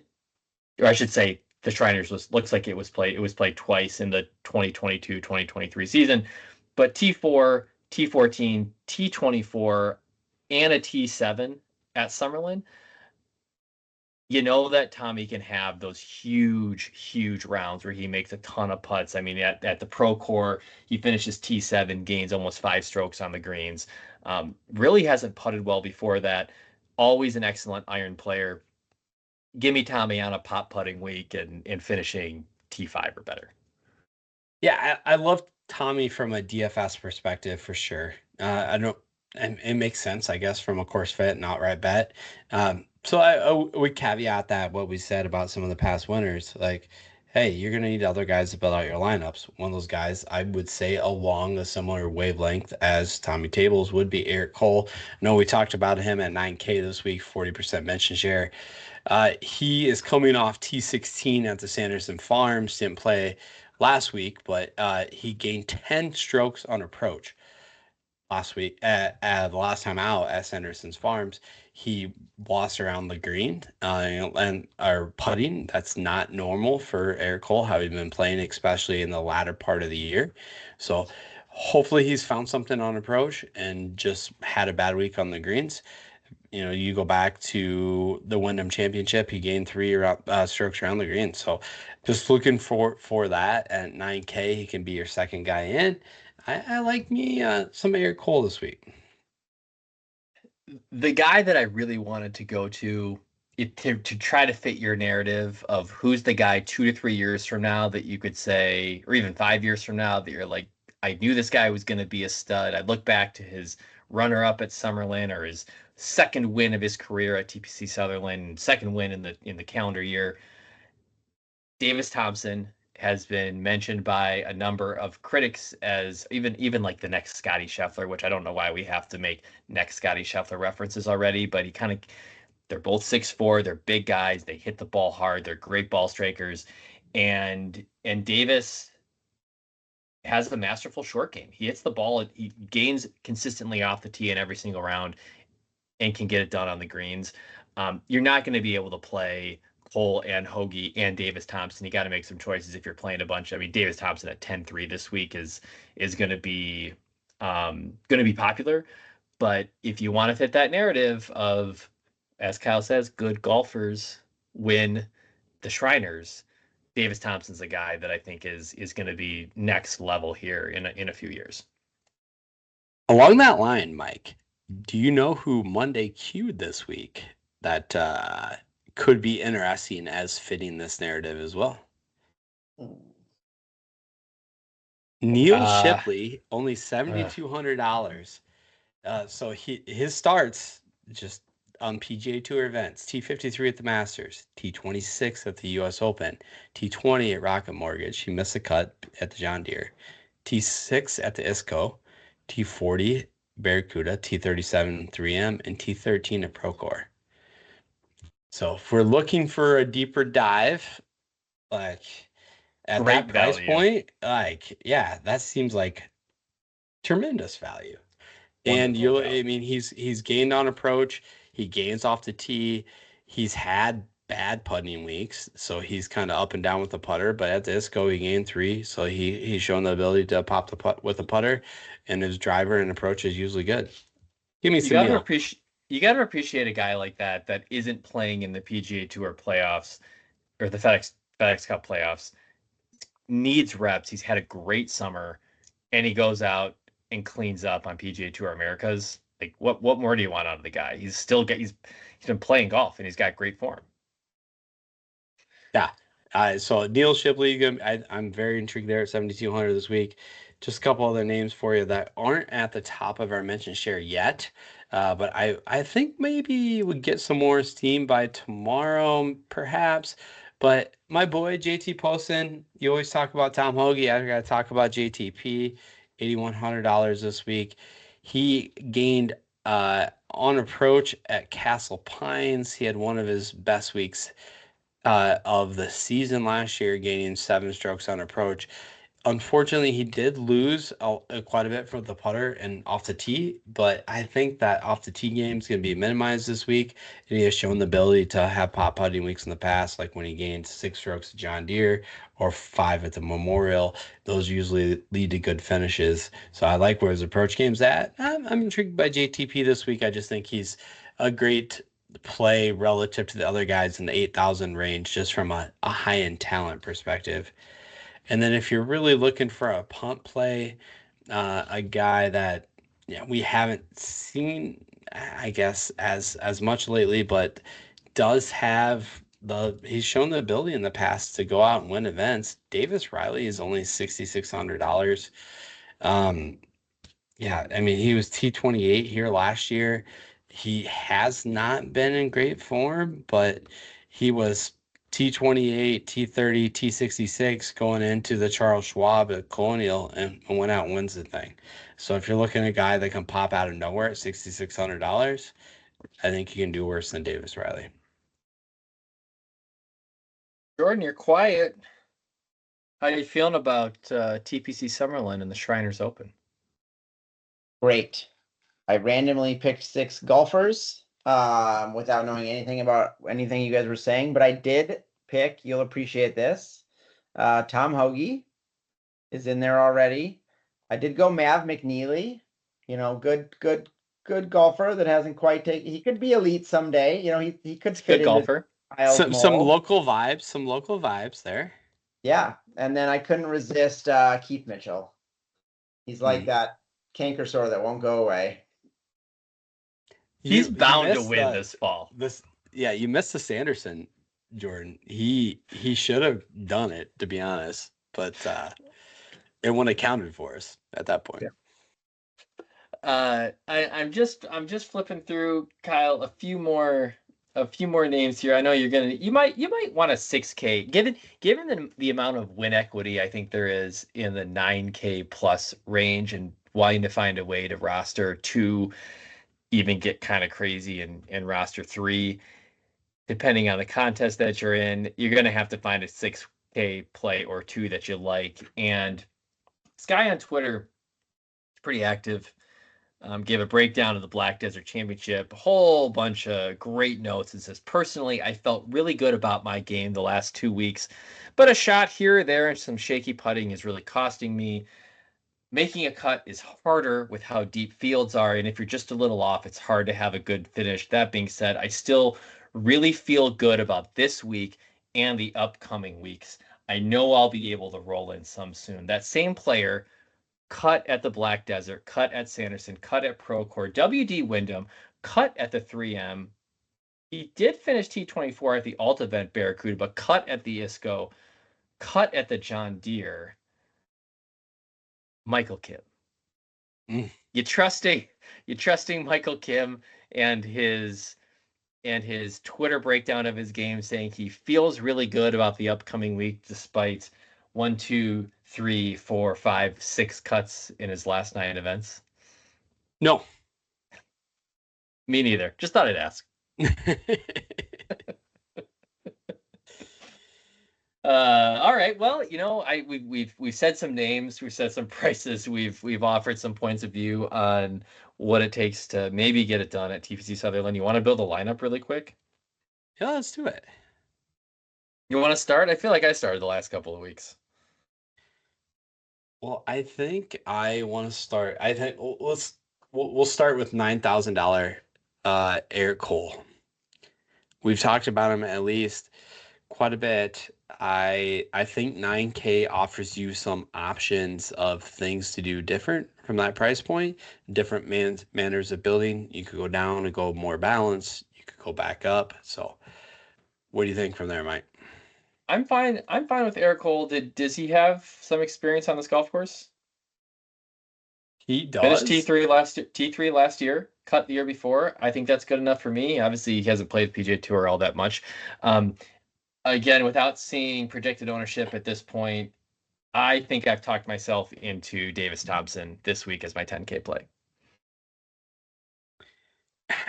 or I should say the Shriners looks like it was played twice in the 2022-2023 season, but T4, T14, T24, and a T7 at Summerlin. You know that Tommy can have those huge rounds where he makes a ton of putts. I mean, at the Pro Core, he finishes T7, gains almost 5 strokes on the greens. Really hasn't putted well before that. Always an excellent iron player. give me Tommy on a pot putting week and finishing T5 or better. Yeah, I love Tommy from a DFS perspective for sure. I don't, and it makes sense, I guess, from a course fit and outright bet. So I would caveat that what we said about some of the past winners, like, hey, you're gonna need other guys to build out your lineups. One of those guys, I would say, along a similar wavelength as Tommy Tables would be Eric Cole. No, we talked about him at 9K this week, 40% mention share. He is coming off T16 at the Sanderson Farms. Didn't play last week, but he gained 10 strokes on approach last week. The last time out at Sanderson's Farms, he lost around the green and are putting. That's not normal for Eric Cole, how he's been playing, especially in the latter part of the year. So hopefully he's found something on approach and just had a bad week on the greens. You go back to the Wyndham Championship, he gained 3 strokes around the green. So just looking for that at 9K, he can be your second guy in. I like me some Eric Cole this week. The guy that I really wanted to go to try to fit your narrative of who's the guy 2 to 3 years from now that you could say, or even 5 years from now, that you're like, I knew this guy was going to be a stud. I'd look back to his runner-up at Summerlin or his second win of his career at TPC Sutherland, second win in the calendar year. Davis Thompson has been mentioned by a number of critics as even like the next Scotty Scheffler, which I don't know why we have to make next Scotty Scheffler references already, but they're both 6'4", they're big guys, they hit the ball hard, they're great ball strikers, and Davis has a masterful short game. He hits the ball, he gains consistently off the tee in every single round and can get it done on the greens. You're not going to be able to play Cole and Hoagie and Davis Thompson. You got to make some choices if you're playing a bunch. I mean, Davis Thompson at 10-3 this week is going to be popular. But if you want to fit that narrative of, as Kyle says, good golfers win the Shriners, Davis Thompson's a guy that I think is going to be next level here in a few years. Along that line, Mike, do you know who Monday queued this week that could be interesting as fitting this narrative as well? Neil Shipley, only $7,200. So his starts just on PGA Tour events: T53 at the Masters, T26 at the U.S. Open, T20 at Rocket Mortgage. He missed the cut at the John Deere. T6 at the ISCO, T40 Barracuda, T37 3M, and T13 at Procore. So if we're looking for a deeper dive, like at Great that price value. point, yeah, that seems like tremendous value. And he's gained on approach. He gains off the tee. He's had bad putting weeks, so he's kind of up and down with the putter. But at the ISCO, he gained 3, so he's shown the ability to pop the putt with a putter, and his driver and approach is usually good. Give me some Neil. You got to appreciate a guy like that isn't playing in the PGA Tour playoffs or the FedEx Cup playoffs. Needs reps. He's had a great summer, and he goes out and cleans up on PGA Tour Americas. Like, what more do you want out of the guy? He's been playing golf and he's got great form. Yeah. So Neil Shipley, I'm very intrigued there at 7,200 this week. Just a couple other names for you that aren't at the top of our mention share yet. But I think maybe we get some more steam by tomorrow, perhaps. But my boy, JT Poston, you always talk about Tom Hoagie. I got to talk about JTP, $8,100 this week. He gained on approach at Castle Pines. He had one of his best weeks of the season last year, gaining 7 strokes on approach. Unfortunately, he did lose quite a bit from the putter and off the tee, but I think that off the tee game is going to be minimized this week. And he has shown the ability to have pop putting weeks in the past, like when he gained 6 strokes at John Deere or 5 at the Memorial. Those usually lead to good finishes. So I like where his approach game's at. I'm intrigued by JTP this week. I just think he's a great play relative to the other guys in the 8,000 range, just from a high-end talent perspective. And then if you're really looking for a punt play, a guy that we haven't seen, I guess, as much lately, but does have he's shown the ability in the past to go out and win events. Davis Riley is only $6,600. Yeah, I mean, he was T28 here last year. He has not been in great form, but he was T28, T30, T66 going into the Charles Schwab at Colonial and went out and wins the thing. So if you're looking at a guy that can pop out of nowhere at $6,600, I think you can do worse than Davis Riley. Jordan, you're quiet. How are you feeling about TPC Summerlin and the Shriners Open? Great. I randomly picked 6 golfers without knowing anything about anything you guys were saying, but I did pick, you'll appreciate this, Tom Hoagie is in there already. I did go Mav McNeely, good golfer that hasn't quite taken, he could be elite someday. He could fit good golfer. Some local vibes there. Yeah, and then I couldn't resist Keith Mitchell. He's like that canker sore that won't go away. He's bound to win this fall. You missed the Sanderson, Jordan. He should have done it, to be honest, but it wouldn't have counted for us at that point. Yeah. I'm just flipping through, Kyle, a few more names here. I know you might want a 6K given the amount of win equity I think there is in the 9K plus range, and wanting to find a way to roster 2, even get kind of crazy and roster 3, depending on the contest that you're in. You're going to have to find a 6K play or 2 that you like. And this guy on Twitter is pretty active. Gave a breakdown of the Black Desert Championship, a whole bunch of great notes. It says, personally, I felt really good about my game the last 2 weeks, but a shot here or there and some shaky putting is really costing me. Making a cut is harder with how deep fields are, and if you're just a little off, it's hard to have a good finish. That being said, I still really feel good about this week and the upcoming weeks. I know I'll be able to roll in some soon. That same player cut at the Black Desert, cut at Sanderson, cut at Procore, WD Wyndham, cut at the 3M. He did finish T24 at the Alt event Barracuda, but cut at the ISCO, cut at the John Deere. Michael Kim. You trusting Michael Kim and his Twitter breakdown of his game, saying he feels really good about the upcoming week despite 1, 2, 3, 4, 5, 6 cuts in his last 9 events? No. Me neither. Just thought I'd ask. All right. Well, we've said some names, we've said some prices, we've offered some points of view on what it takes to maybe get it done at TPC Sutherland. You want to build a lineup really quick? Yeah, let's do it. You want to start? I feel like I started the last couple of weeks. Well, I think I want to start. I think we'll start with $9,000 Eric Cole. We've talked about him at least quite a bit. I think 9K offers you some options of things to do different from that price point, different manners of building. You could go down and go more balanced. You could go back up. So what do you think from there, Mike? I'm fine with Eric Cole. Does he have some experience on this golf course? He does. Finished T3 last year, cut the year before. I think that's good enough for me. Obviously, he hasn't played PGA Tour all that much. Again, without seeing projected ownership at this point, I think I've talked myself into Davis Thompson this week as my 10K play.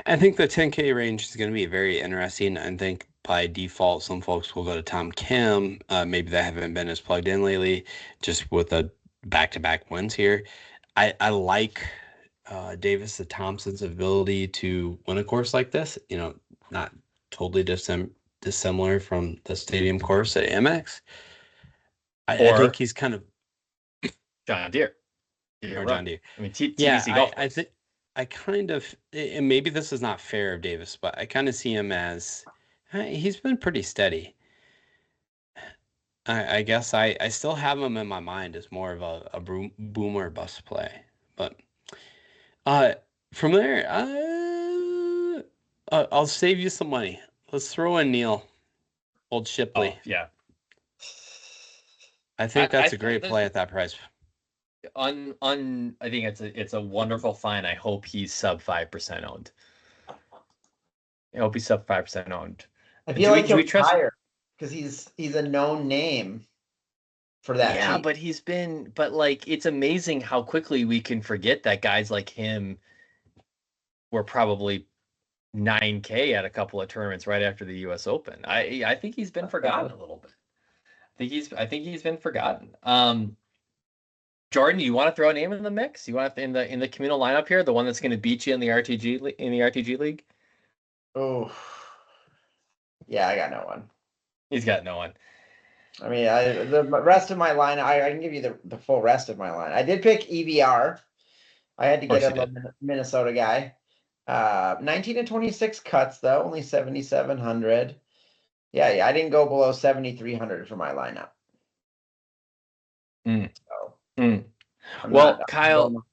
I think the 10K range is going to be very interesting. I think by default, some folks will go to Tom Kim. Maybe they haven't been as plugged in lately, just with the back-to-back wins here. I like Davis Thompson's ability to win a course like this. Not totally dissimilar from the stadium course at Amex. I think he's kind of John Deere. John Deere. I mean, TBC golf. I think I kind of, and maybe this is not fair of Davis, but I kind of see him as he's been pretty steady. I guess I still have him in my mind as more of a boomer bust play, but from there, I'll save you some money. Let's throw in Neil. Old Shipley. Oh, yeah. I think that's a great play at that price. I think it's a wonderful find. I hope he's sub 5% owned. I hope he's sub 5% owned. I feel like he'll be higher because he's a known name for that. Yeah, but it's amazing how quickly we can forget that guys like him were probably 9K at a couple of tournaments right after the US Open. I think he's been forgotten a little bit. I think he's been forgotten. Jordan, you want to throw a name in the mix? You want to in the communal lineup here, the one that's going to beat you in the RTG league? Oh, yeah, I got no one. He's got no one. I mean, the rest of my line, I can give you the full rest of my line. I did pick EVR. I had to get a Minnesota guy. 19 and 26 cuts though, only 7,700. Yeah, I didn't go below 7,300 for my lineup. So, well, Kyle,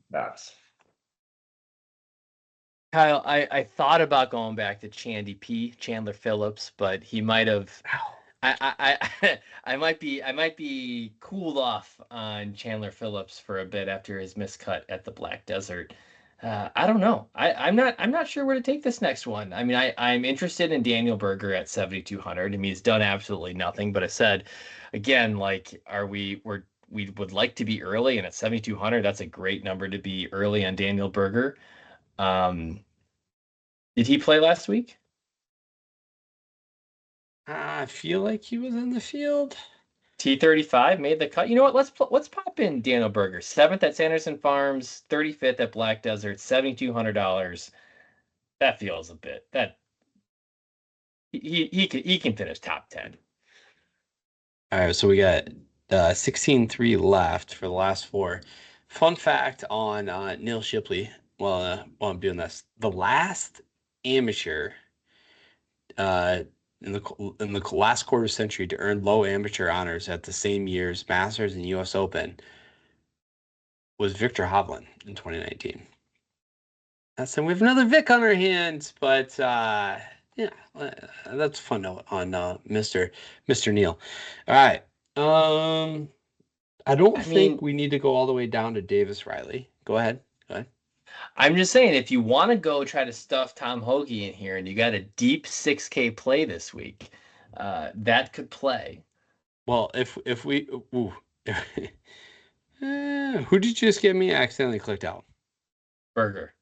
I thought about going back to Chandler Phillips, but he might have. I might be cooled off on Chandler Phillips for a bit after his miscut at the Black Desert. I don't know. I'm not sure where to take this next one. I mean, I'm interested in Daniel Berger at 7,200. I mean, he's done absolutely nothing. But I said, again, like, we would like to be early, and at 7,200, that's a great number to be early on Daniel Berger. Did he play last week? I feel like he was in the field. T35 made the cut. You know what? Let's pop in Daniel Berger, 7th at Sanderson Farms, 35th at Black Desert, $7,200. That feels a bit that he can finish top 10. All right, so we got 16-3 left for the last four. Fun fact on Neil Shipley. While I'm doing this, the last amateur in the last quarter century to earn low amateur honors at the same year's Masters and U.S. Open was Victor Hovland in 2019. So we have another Vic on our hands, but yeah, that's fun note on Mr. Neil. All right, I don't think we need to go all the way down to Davis Riley. Go ahead. I'm just saying, if you want to go try to stuff Tom Hoge in here and you got a deep 6K play this week, that could play. Well, if we, who did you just give me? I accidentally clicked out. Berger.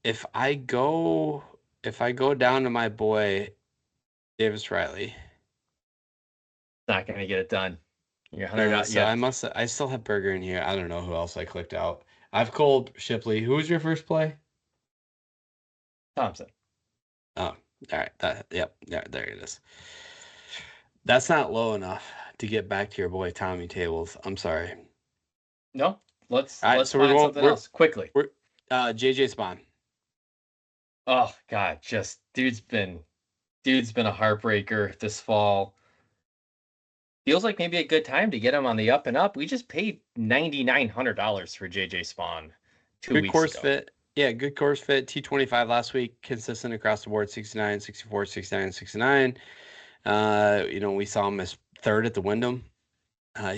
If I go down to my boy Davis Riley, not going to get it done. You're 100 so I still have Berger in here. I don't know who else I clicked out. I've called Shipley. Who was your first play? Thompson. Oh, all right. There it is. That's not low enough to get back to your boy Tommy Tables. I'm sorry. No, let's find something else quickly. JJ Spawn. Oh God, just dude's been a heartbreaker this fall. Feels like maybe a good time to get him on the up and up. We just paid $9,900 for JJ Spawn 2 weeks ago. Good course fit. Yeah, good course fit. T25 last week, consistent across the board, 69, 64, 69, 69. We saw him as third at the Wyndham.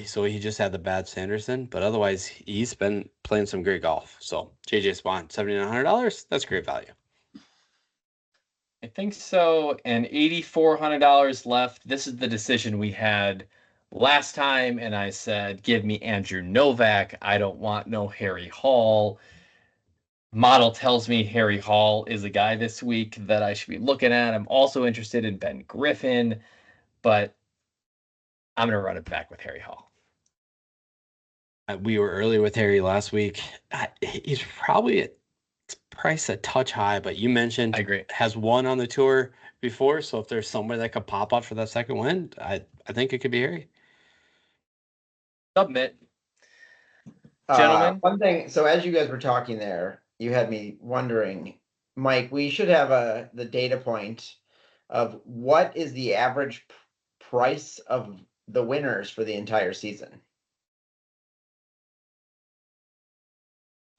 So he just had the bad Sanderson, but otherwise he's been playing some great golf. So JJ Spawn, $7,900. That's great value. I think so. And $8,400 left. This is the decision we had last time, and I said, give me Andrew Novak. I don't want no Harry Hall. Model tells me Harry Hall is a guy this week that I should be looking at. I'm also interested in Ben Griffin, but I'm going to run it back with Harry Hall. We were early with Harry last week. He's probably at price a touch high, but you mentioned I agree. Has won on the tour before, so if there's somebody that could pop up for that second win, I think it could be Harry. Submit. Gentlemen. One thing, so as you guys were talking there, you had me wondering, Mike, we should have the data point of what is the average price of the winners for the entire season.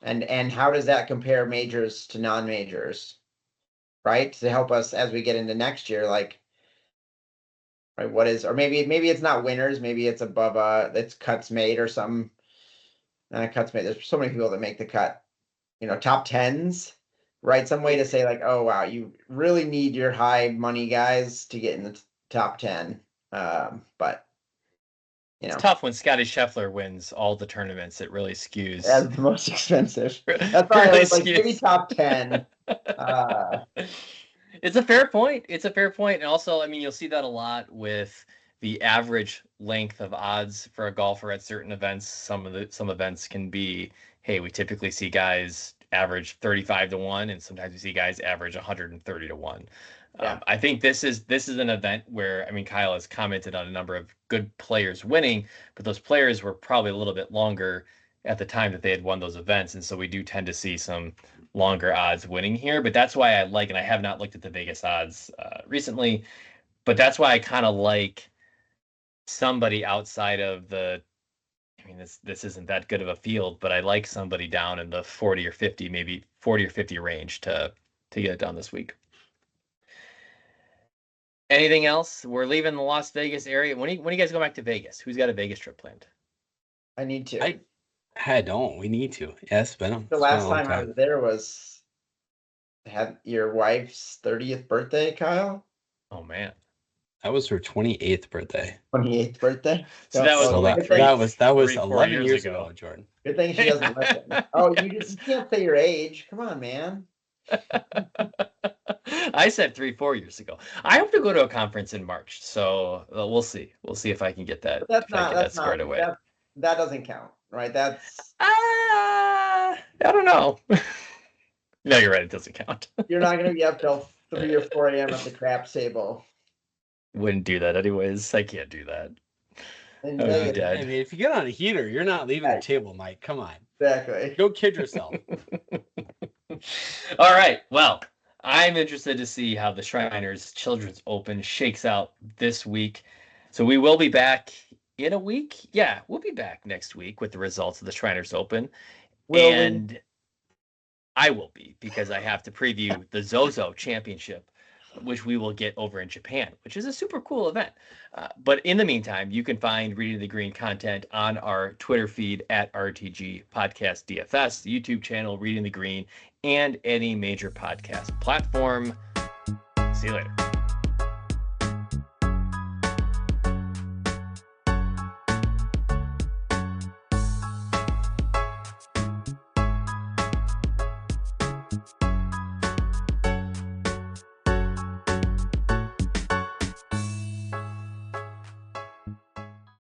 And how does that compare majors to non-majors, right? To help us as we get into next year, like right? Or maybe it's not winners, maybe it's above it's cuts made or some cuts made. There's so many people that make the cut, top tens, right? Some way to say like, oh wow, you really need your high money guys to get in the top 10. But it's tough when Scotty Scheffler wins all the tournaments. It really skews. As the most expensive. That's why I was like, maybe top 10. It's a fair point. And also, I mean, you'll see that a lot with the average length of odds for a golfer at certain events. Some events can be, hey, we typically see guys average 35-1, and sometimes we see guys average 130-1. Yeah. I think this is an event where, I mean, Kyle has commented on a number of good players winning, but those players were probably a little bit longer at the time that they had won those events, and so we do tend to see some longer odds winning here. But that's why I like, and I have not looked at the Vegas odds recently, but that's why I kind of like somebody outside of the, I mean, this isn't that good of a field, but I like somebody down in the 40 or 50, maybe 40 or 50 range to get it done this week. Anything else? We're leaving the Las Vegas area. When you guys go back to Vegas? Who's got a Vegas trip planned? I need to. I don't. We need to. Yes, but the last time I was there had your wife's 30th birthday, Kyle. Oh man, that was her 28th birthday. 28th birthday. So that was 11 years ago, Jordan. Good thing she doesn't listen. Oh, you can't say your age. Come on, man. I said 3-4 years ago. I hope to go to a conference in March, so we'll see. We'll see if I can get that. That's squared away. That doesn't count, right? That's. I don't know. No, you're right. It doesn't count. You're not going to be up till 3 or 4 a.m. at the craps table. Wouldn't do that anyways. I can't do that. I mean, if you get on a heater, you're not leaving the table, Mike. Come on. Exactly. Go kid yourself. All right. Well, I'm interested to see how the Shriners Children's Open shakes out this week. So we will be back in a week. Yeah, we'll be back next week with the results of the Shriners Open. I will be, because I have to preview the Zozo Championship, which we will get over in Japan, which is a super cool event. But in the meantime, you can find Reading the Green content on our Twitter feed at RTG Podcast DFS, the YouTube channel Reading the Green, and any major podcast platform. See you later.